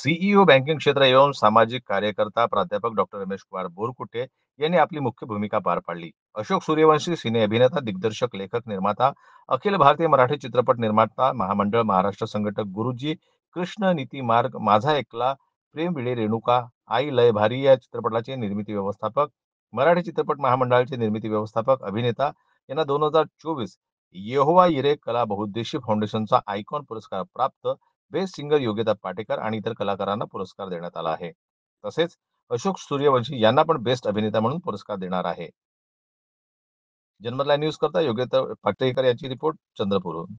CEO banking क्षेत्र एवं सामाजिक कार्यकर्ता प्राध्यापक डॉक्टर रमेश कुमार बोरकुटे यांनी आपली मुख्य भूमिका पार पाडली. अशोक सूर्यवंशी सिने अभिनेता, दिग्दर्शक, लेखक, निर्माता, अखिल भारतीय मराठी चित्रपट निर्माता महामंडळ, महाराष्ट्र संघटक, गुरुजी, कृष्ण, नीती मार्ग, माझा एकला, प्रेम विडे, रेणुका, आई लय भारी या चित्रपटाचे निर्मिती व्यवस्थापक, मराठी चित्रपट महामंडळाचे निर्मिती व्यवस्थापक, अभिनेता यांना 2024 येहोवा इरे कला बहुउद्देशीय फाउंडेशनचा आयकॉन पुरस्कार प्राप्त बेस्ट सिंगर योगिता पाटेकर आणि इतर कलाकारांना पुरस्कार देण्यात आला आहे. तसेच अशोक सूर्यवंशी यांना पण बेस्ट अभिनेता म्हणून पुरस्कार देणार आहे. जन्मत न्यूज करता योगिता पाटेकर यांची report चंद्रपूरहून.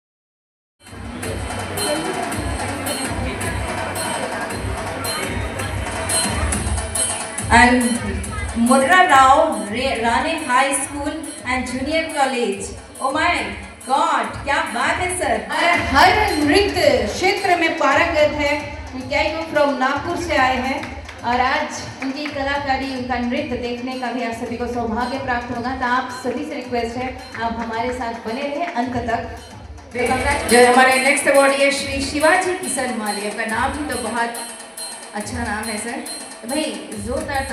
And Mudra Rao Rane High School and Junior College. Oh my God, क्या बात है सर. हर नृत्य क्षेत्र में पारंगत है. क्या फ्रॉम नागपुर से आए हैं और आज उनकी कलाकारी, उनका नृत्य देखने का भी आप सभी को सौभाग्य प्राप्त होगा. तो आप सभी से रिक्वेस्ट है, आप हमारे साथ बने रहे अंत तक. जो हमारे नेक्स्ट अवार्ड ये श्री शिवाजी किशन माली. आपका नाम भी तो बहुत अच्छा नाम है सर. भाई जोरदार.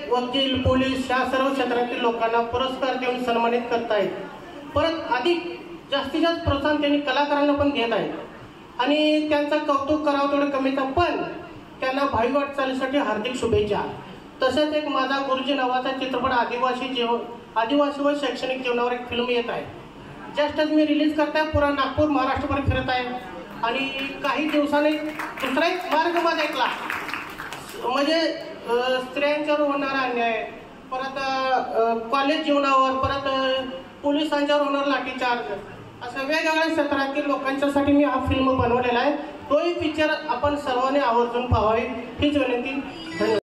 वकील, पोलीस या सर्व क्षेत्रातील लोकांना पुरस्कार देऊन सन्मानित करतायत. परत अधिक जास्तीत जास्त प्रोत्साहन त्यांनी कलाकारांना पण देत आहेत आणि त्यांचं कौतुक करावं थोडं कमीच, पण त्यांना भावी वाटचालीसाठी हार्दिक शुभेच्छा. तसेच एक माझा गुरुजी नावाचा चित्रपट आदिवासी व शैक्षणिक जीवनावर एक फिल्म येत आहे. जस्टच मी रिलीज करताय. पुरा नागपूर महाराष्ट्रभर फिरत आहे आणि काही दिवसांनी दुसरा एक मार्ग माझा ऐकला म्हणजे स्त्रियांच्यावर होणारा अन्याय, परत कॉलेज जीवनावर, परत पोलिसांच्यावर होणारा लाठीचार्ज, अशा वेगवेगळ्या क्षेत्रातील लोकांच्यासाठी मी हा फिल्म बनवलेला आहे. तोही पिक्चर आपण सर्वांनी आवर्जून पाहावी हीच विनंती. धन्यवाद.